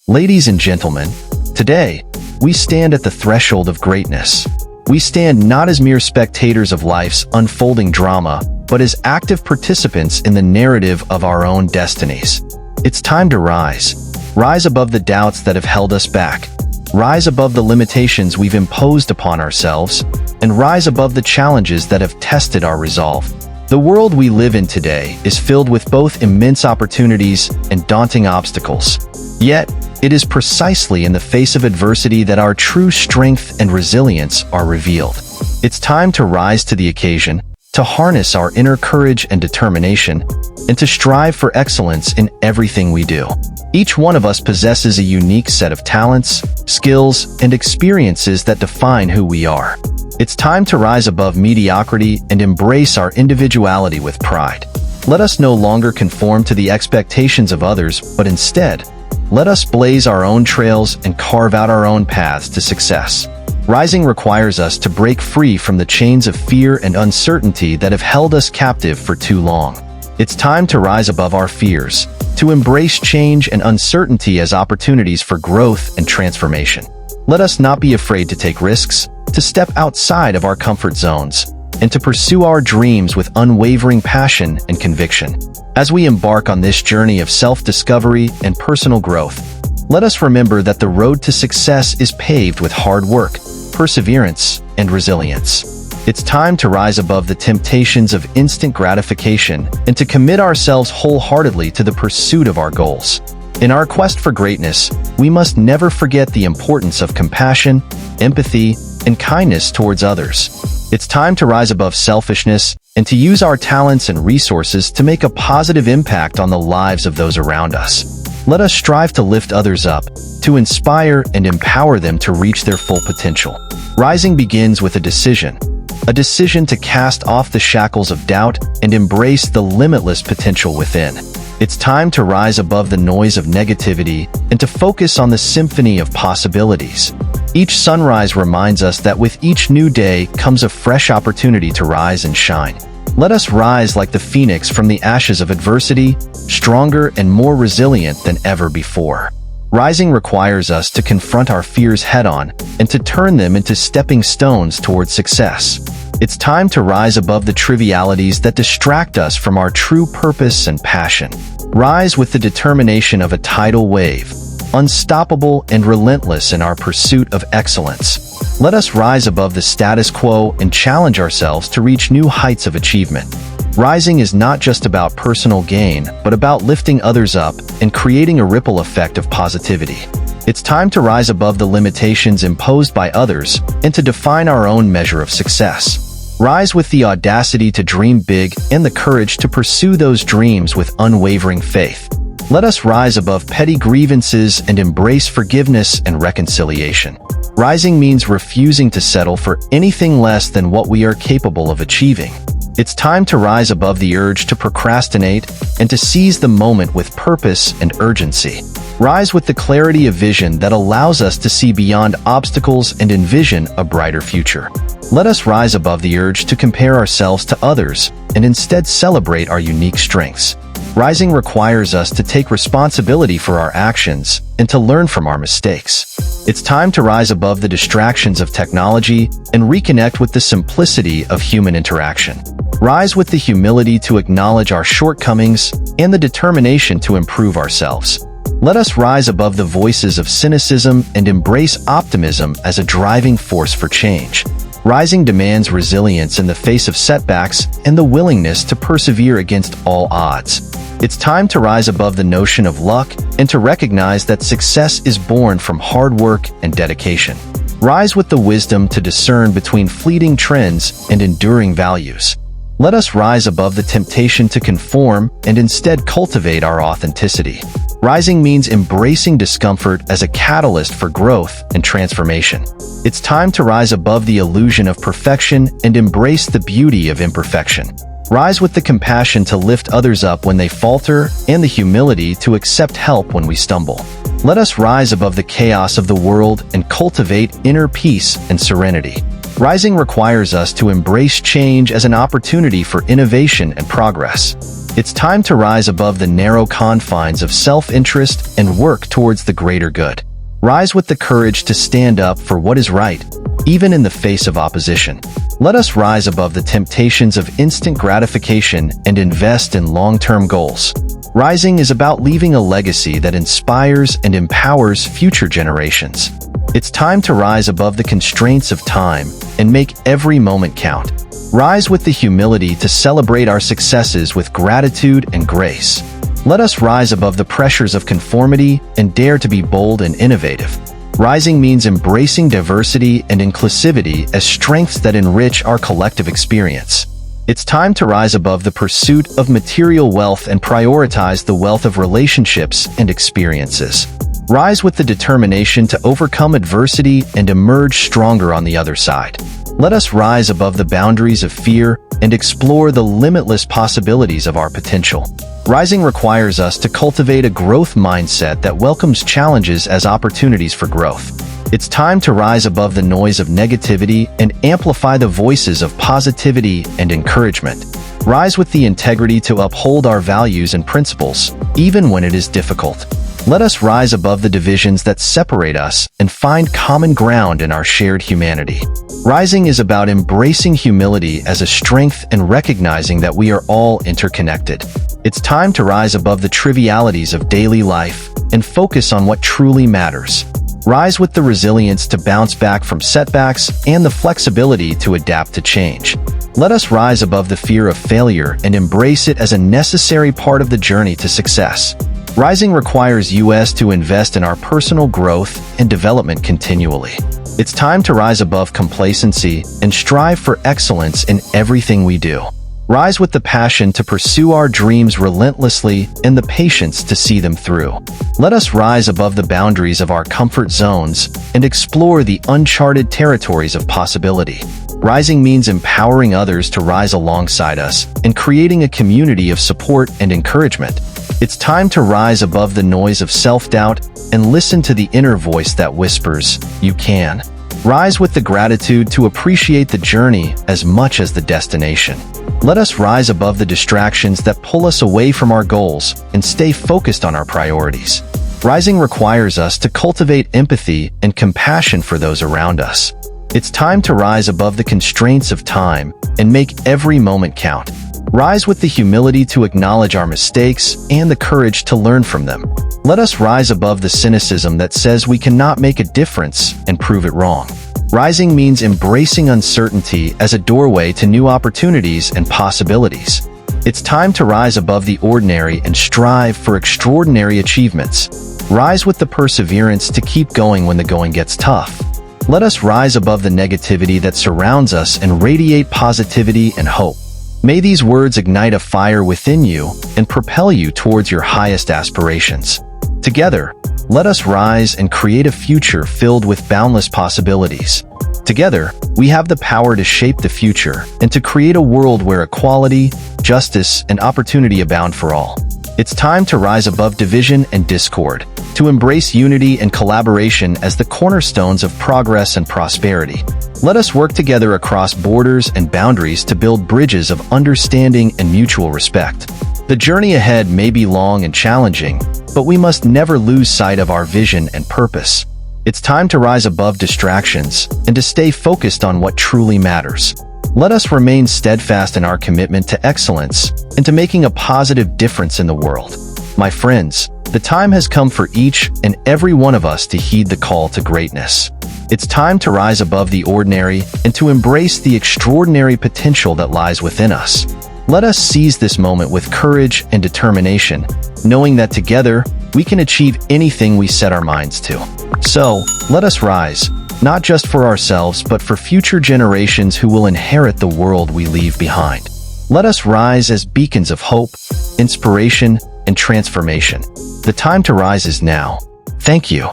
Ladies and gentlemen, today, we stand at the threshold of greatness. We stand not as mere spectators of life's unfolding drama, but as active participants in the narrative of our own destinies. It's time to rise. Rise above the doubts that have held us back. Rise above the limitations we've imposed upon ourselves, and rise above the challenges that have tested our resolve. The world we live in today is filled with both immense opportunities and daunting obstacles. Yet, it is precisely in the face of adversity that our true strength and resilience are revealed. It's time to rise to the occasion, to harness our inner courage and determination, and to strive for excellence in everything we do. Each one of us possesses a unique set of talents, skills, and experiences that define who we are. It's time to rise above mediocrity and embrace our individuality with pride. Let us no longer conform to the expectations of others, but instead, let us blaze our own trails and carve out our own paths to success. Rising requires us to break free from the chains of fear and uncertainty that have held us captive for too long. It's time to rise above our fears, to embrace change and uncertainty as opportunities for growth and transformation. Let us not be afraid to take risks, to step outside of our comfort zones, and to pursue our dreams with unwavering passion and conviction. As we embark on this journey of self-discovery and personal growth, let us remember that the road to success is paved with hard work, perseverance, and resilience. It's time to rise above the temptations of instant gratification and to commit ourselves wholeheartedly to the pursuit of our goals. In our quest for greatness, we must never forget the importance of compassion, empathy, and kindness towards others. It's time to rise above selfishness and to use our talents and resources to make a positive impact on the lives of those around us. Let us strive to lift others up, to inspire and empower them to reach their full potential. Rising begins with a decision to cast off the shackles of doubt and embrace the limitless potential within. It's time to rise above the noise of negativity and to focus on the symphony of possibilities. Each sunrise reminds us that with each new day comes a fresh opportunity to rise and shine. Let us rise like the phoenix from the ashes of adversity, stronger and more resilient than ever before. Rising requires us to confront our fears head-on and to turn them into stepping stones towards success. It's time to rise above the trivialities that distract us from our true purpose and passion. Rise with the determination of a tidal wave, unstoppable and relentless in our pursuit of excellence. Let us rise above the status quo and challenge ourselves to reach new heights of achievement. Rising is not just about personal gain, but about lifting others up and creating a ripple effect of positivity. It's time to rise above the limitations imposed by others and to define our own measure of success. Rise with the audacity to dream big and the courage to pursue those dreams with unwavering faith. Let us rise above petty grievances and embrace forgiveness and reconciliation. Rising means refusing to settle for anything less than what we are capable of achieving. It's time to rise above the urge to procrastinate and to seize the moment with purpose and urgency. Rise with the clarity of vision that allows us to see beyond obstacles and envision a brighter future. Let us rise above the urge to compare ourselves to others and instead celebrate our unique strengths. Rising requires us to take responsibility for our actions and to learn from our mistakes. It's time to rise above the distractions of technology and reconnect with the simplicity of human interaction. Rise with the humility to acknowledge our shortcomings and the determination to improve ourselves. Let us rise above the voices of cynicism and embrace optimism as a driving force for change. Rising demands resilience in the face of setbacks and the willingness to persevere against all odds. It's time to rise above the notion of luck and to recognize that success is born from hard work and dedication. Rise with the wisdom to discern between fleeting trends and enduring values. Let us rise above the temptation to conform and instead cultivate our authenticity. Rising means embracing discomfort as a catalyst for growth and transformation. It's time to rise above the illusion of perfection and embrace the beauty of imperfection. Rise with the compassion to lift others up when they falter and the humility to accept help when we stumble. Let us rise above the chaos of the world and cultivate inner peace and serenity. Rising requires us to embrace change as an opportunity for innovation and progress. It's time to rise above the narrow confines of self-interest and work towards the greater good. Rise with the courage to stand up for what is right, even in the face of opposition. Let us rise above the temptations of instant gratification and invest in long-term goals. Rising is about leaving a legacy that inspires and empowers future generations. It's time to rise above the constraints of time and make every moment count. Rise with the humility to celebrate our successes with gratitude and grace. Let us rise above the pressures of conformity and dare to be bold and innovative. Rising means embracing diversity and inclusivity as strengths that enrich our collective experience. It's time to rise above the pursuit of material wealth and prioritize the wealth of relationships and experiences. Rise with the determination to overcome adversity and emerge stronger on the other side. Let us rise above the boundaries of fear and explore the limitless possibilities of our potential. Rising requires us to cultivate a growth mindset that welcomes challenges as opportunities for growth. It's time to rise above the noise of negativity and amplify the voices of positivity and encouragement. Rise with the integrity to uphold our values and principles, even when it is difficult. Let us rise above the divisions that separate us and find common ground in our shared humanity. Rising is about embracing humility as a strength and recognizing that we are all interconnected. It's time to rise above the trivialities of daily life and focus on what truly matters. Rise with the resilience to bounce back from setbacks and the flexibility to adapt to change. Let us rise above the fear of failure and embrace it as a necessary part of the journey to success. Rising requires us to invest in our personal growth and development continually. It's time to rise above complacency and strive for excellence in everything we do. Rise with the passion to pursue our dreams relentlessly and the patience to see them through. Let us rise above the boundaries of our comfort zones and explore the uncharted territories of possibility. Rising means empowering others to rise alongside us and creating a community of support and encouragement. It's time to rise above the noise of self-doubt and listen to the inner voice that whispers, "You can." Rise with the gratitude to appreciate the journey as much as the destination. Let us rise above the distractions that pull us away from our goals and stay focused on our priorities. Rising requires us to cultivate empathy and compassion for those around us. It's time to rise above the constraints of time and make every moment count. Rise with the humility to acknowledge our mistakes and the courage to learn from them. Let us rise above the cynicism that says we cannot make a difference and prove it wrong. Rising means embracing uncertainty as a doorway to new opportunities and possibilities. It's time to rise above the ordinary and strive for extraordinary achievements. Rise with the perseverance to keep going when the going gets tough. Let us rise above the negativity that surrounds us and radiate positivity and hope. May these words ignite a fire within you and propel you towards your highest aspirations. Together, let us rise and create a future filled with boundless possibilities. Together, we have the power to shape the future and to create a world where equality, justice, and opportunity abound for all. It's time to rise above division and discord, to embrace unity and collaboration as the cornerstones of progress and prosperity. Let us work together across borders and boundaries to build bridges of understanding and mutual respect. The journey ahead may be long and challenging, but we must never lose sight of our vision and purpose. It's time to rise above distractions and to stay focused on what truly matters. Let us remain steadfast in our commitment to excellence and to making a positive difference in the world. My friends, the time has come for each and every one of us to heed the call to greatness. It's time to rise above the ordinary and to embrace the extraordinary potential that lies within us. Let us seize this moment with courage and determination, knowing that together we can achieve anything we set our minds to. So, let us rise, not just for ourselves but for future generations who will inherit the world we leave behind. Let us rise as beacons of hope, inspiration, and transformation. The time to rise is now. Thank you.